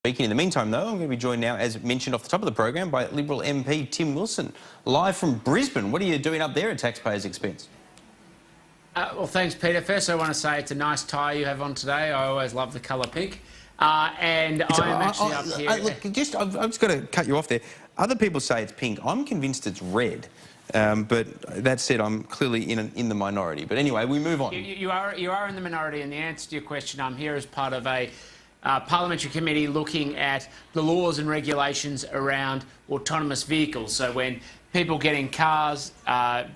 Speaking in the meantime, though, I'm going to be joined now, as mentioned off the top of the program, by Liberal MP Tim Wilson, live from Brisbane. What are you doing up there at taxpayers' expense? Well, thanks, Peter. First, I want to say it's a nice tie you have on today. I always love the colour pink. And I'm actually up here... Look, I've just got to cut you off there. Other people say it's pink. I'm convinced it's red. But that said, I'm clearly in the minority. But anyway, we move on. You are in the minority, and the answer to your question, I'm here as part of a parliamentary committee looking at the laws and regulations around autonomous vehicles. So when people get in cars,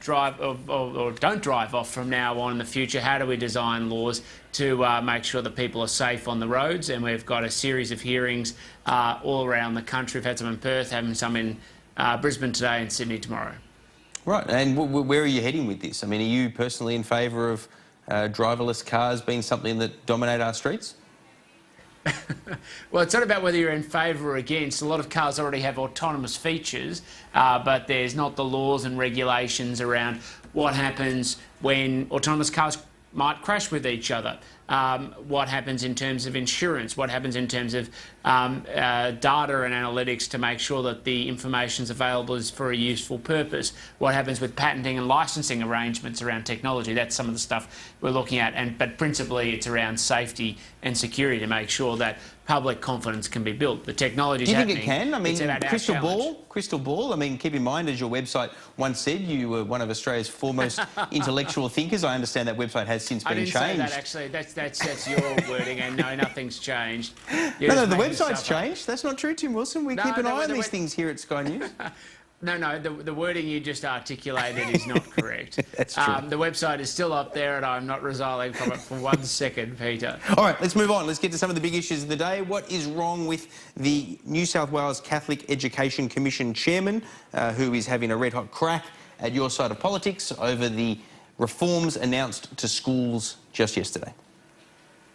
drive or don't drive off from now on in the future, how do we design laws to make sure that people are safe on the roads? And we've got a series of hearings all around the country. We've had some in Perth, having some in Brisbane today and Sydney tomorrow. Right, and where are you heading with this? I mean, are you personally in favour of driverless cars being something that dominate our streets? Well, it's not about whether you're in favour or against. A lot of cars already have autonomous features, but there's not the laws and regulations around what happens when autonomous cars might crash with each other. What happens in terms of insurance, what happens in terms of data and analytics to make sure that the information is available is for a useful purpose, what happens with patenting and licensing arrangements around technology. That's some of the stuff we're looking at, but principally it's around safety and security to make sure that public confidence can be built. The technology is happening. Do you think it can? I mean, crystal ball. I mean, keep in mind, as your website once said, you were one of Australia's foremost intellectual thinkers. I understand that website has since been changed. I didn't say that, actually. That's your wording, and no, nothing's changed. No, the website's changed. That's not true, Tim Wilson. We keep an eye on these things here at Sky News. No, the wording you just articulated is not correct. That's true. The website is still up there, and I'm not resiling from it for 1 second, Peter. All right, let's move on. Let's get to some of the big issues of the day. What is wrong with the New South Wales Catholic Education Commission chairman, who is having a red-hot crack at your side of politics over the reforms announced to schools just yesterday?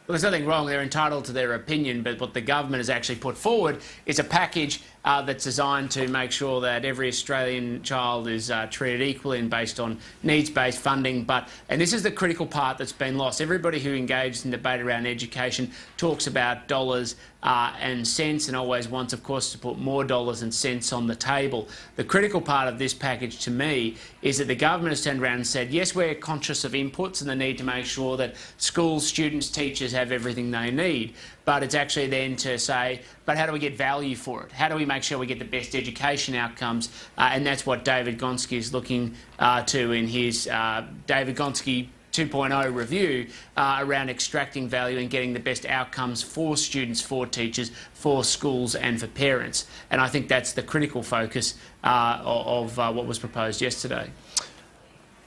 Well, there's nothing wrong. They're entitled to their opinion, but what the government has actually put forward is a package that's designed to make sure that every Australian child is treated equally and based on needs-based funding. And this is the critical part that's been lost. Everybody who engages in debate around education talks about dollars and cents and always wants, of course, to put more dollars and cents on the table. The critical part of this package, to me, is that the government has turned around and said, yes, we're conscious of inputs and the need to make sure that schools, students, teachers have everything they need. But it's actually then to say, but how do we get value for it? How do we make sure we get the best education outcomes? And that's what David Gonski is looking to in his David Gonski 2.0 review around extracting value and getting the best outcomes for students, for teachers, for schools and for parents. And I think that's the critical focus of what was proposed yesterday.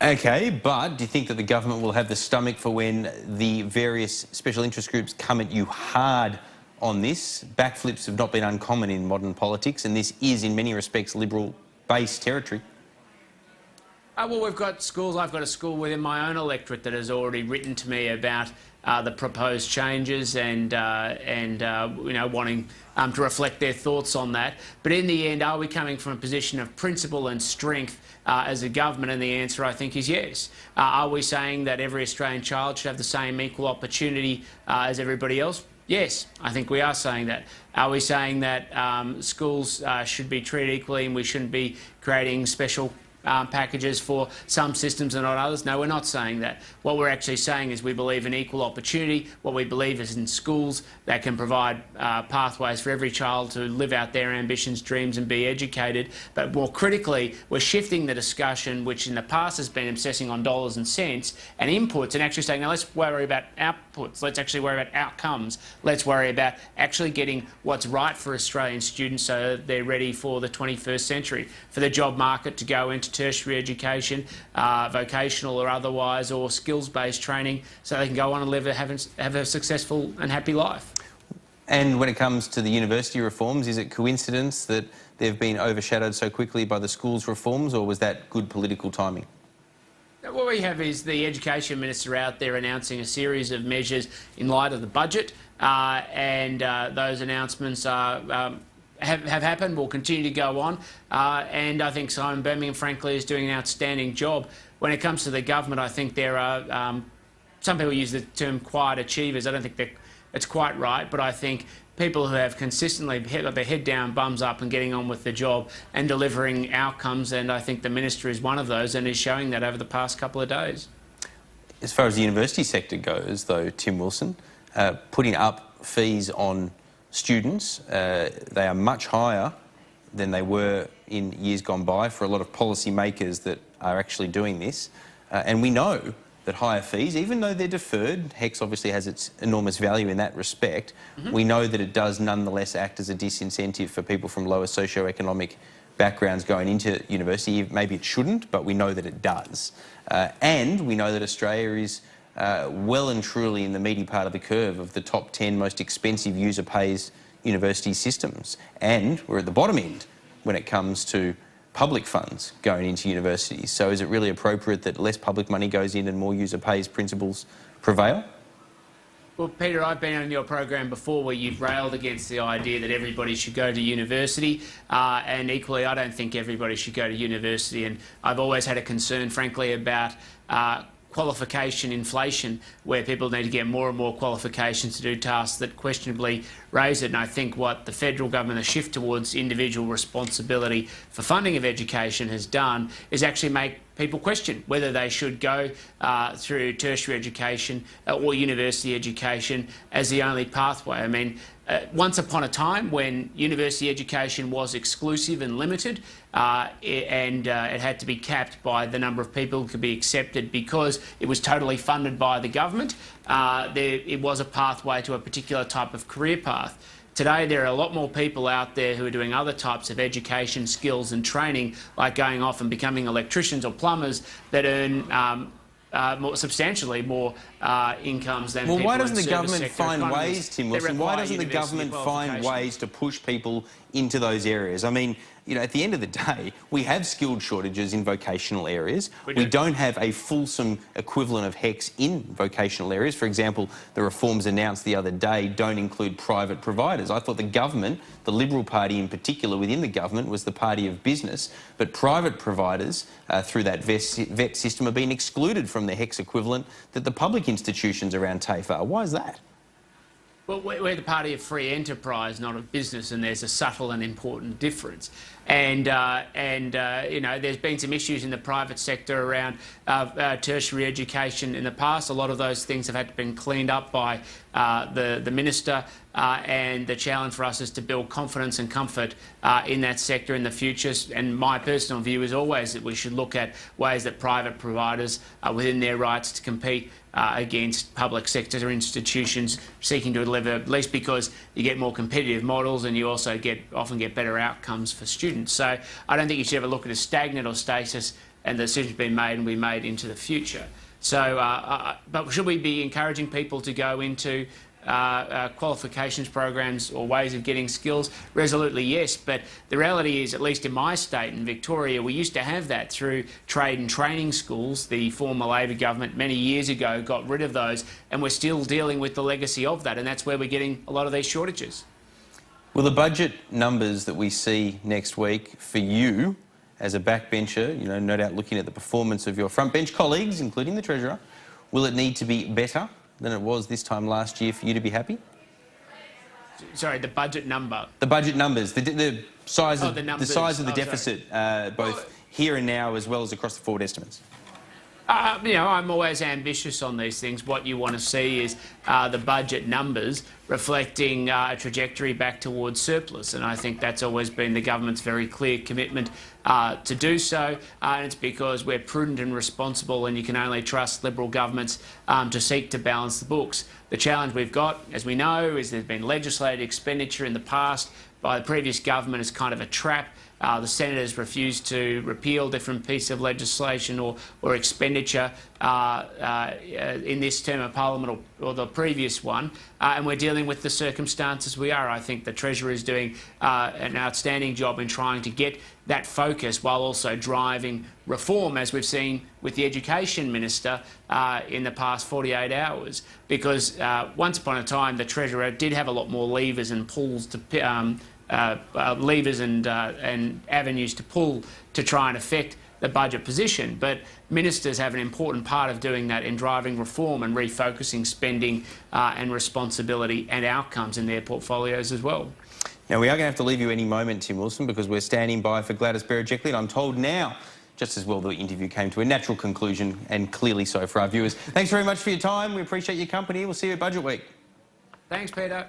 OK, but do you think that the government will have the stomach for when the various special interest groups come at you hard on this? Backflips have not been uncommon in modern politics, and this is, in many respects, Liberal-based territory. Well, we've got schools. I've got a school within my own electorate that has already written to me about the proposed changes and you know, wanting to reflect their thoughts on that. But in the end, are we coming from a position of principle and strength as a government? And the answer, I think, is yes. Are we saying that every Australian child should have the same equal opportunity as everybody else? Yes, I think we are saying that. Are we saying that schools should be treated equally and we shouldn't be creating special packages for some systems and not others? No, we're not saying that. What we're actually saying is we believe in equal opportunity. What we believe is in schools that can provide pathways for every child to live out their ambitions, dreams and be educated. But more critically, we're shifting the discussion, which in the past has been obsessing on dollars and cents and inputs, and actually saying, now let's worry about outputs. Let's actually worry about outcomes. Let's worry about actually getting what's right for Australian students so that they're ready for the 21st century, for the job market to go into tertiary education, vocational or otherwise, or skills-based training, so they can go on and live, have a successful and happy life. And when it comes to the university reforms, is it coincidence that they've been overshadowed so quickly by the schools reforms, or was that good political timing? What we have is the Education Minister out there announcing a series of measures in light of the budget, and those announcements are have happened, will continue to go on, and I think Simon Birmingham, frankly, is doing an outstanding job. When it comes to the government, I think there are some people use the term quiet achievers. I don't think it's quite right, but I think people who have consistently got their head down, bums up and getting on with the job and delivering outcomes, and I think the Minister is one of those and is showing that over the past couple of days. As far as the university sector goes, though, Tim Wilson, putting up fees on students, they are much higher than they were in years gone by for a lot of policymakers that are actually doing this. And we know that higher fees, even though they're deferred, HECS obviously has its enormous value in that respect, we know that it does nonetheless act as a disincentive for people from lower socioeconomic backgrounds going into university. Maybe it shouldn't, but we know that it does. And we know that Australia is well and truly in the meaty part of the curve of the top 10 most expensive user-pays university systems. And we're at the bottom end when it comes to public funds going into universities. So is it really appropriate that less public money goes in and more user-pays principles prevail? Well, Peter, I've been on your program before where you've railed against the idea that everybody should go to university, and equally I don't think everybody should go to university, and I've always had a concern, frankly, about qualification inflation, where people need to get more and more qualifications to do tasks that questionably raise it. And I think what the federal government, the shift towards individual responsibility for funding of education has done is actually make people question whether they should go through tertiary education or university education as the only pathway. I mean, once upon a time when university education was exclusive and limited, it had to be capped by the number of people who could be accepted because it was totally funded by the government, it was a pathway to a particular type of career path. Today, there are a lot more people out there who are doing other types of education, skills and training, like going off and becoming electricians or plumbers, that earn substantially more incomes than people in why doesn't the service government sector find economies ways, Tim that Wilson, why require doesn't the university government find qualification? ways to push people into those areas? I mean, you know, at the end of the day, we have skilled shortages in vocational areas. We don't have a fulsome equivalent of HECS in vocational areas. For example, the reforms announced the other day don't include private providers. I thought the government, the Liberal Party in particular within the government, was the party of business, but private providers through that VET system are being excluded from the HECS equivalent that the public institutions around TAFE are. Why is that? Well, we're the party of free enterprise, not of business, and there's a subtle and important difference. And you know, there's been some issues in the private sector around tertiary education in the past. A lot of those things have had to been cleaned up by the Minister, and the challenge for us is to build confidence and comfort in that sector in the future. And my personal view is always that we should look at ways that private providers are within their rights to compete against public sector institutions seeking to deliver, at least because you get more competitive models and you also often get better outcomes for students. So I don't think you should ever look at a stagnant or stasis and the decisions being made and be made into the future. So, but should we be encouraging people to go into qualifications programs or ways of getting skills? Resolutely yes, but the reality is, at least in my state in Victoria, we used to have that through trade and training schools. The former Labor government many years ago got rid of those, and we're still dealing with the legacy of that, and that's where we're getting a lot of these shortages. Will the budget numbers that we see next week for you as a backbencher, you know, no doubt looking at the performance of your frontbench colleagues, including the Treasurer, will it need to be better than it was this time last year for you to be happy? Sorry, the budget number. The budget numbers, the size of the size of the deficit, both here and now as well as across the forward estimates. You know, I'm always ambitious on these things. What you want to see is the budget numbers reflecting a trajectory back towards surplus, and I think that's always been the government's very clear commitment to do so, and it's because we're prudent and responsible, and you can only trust Liberal governments to seek to balance the books. The challenge we've got, as we know, is there's been legislated expenditure in the past by the previous government as kind of a trap. The senators refused to repeal different pieces of legislation or expenditure in this term of Parliament or the previous one, and we're dealing with the circumstances we are. I think the Treasurer is doing an outstanding job in trying to get that focus while also driving reform, as we've seen with the Education Minister in the past 48 hours, because once upon a time the Treasurer did have a lot more levers and pulls to levers and avenues to pull to try and affect the budget position. But ministers have an important part of doing that in driving reform and refocusing spending and responsibility and outcomes in their portfolios as well. Now, we are going to have to leave you any moment, Tim Wilson, because we're standing by for Gladys Berejiklian, and I'm told now, just as well, the interview came to a natural conclusion, and clearly so for our viewers. Thanks very much for your time. We appreciate your company. We'll see you at Budget Week. Thanks, Peter.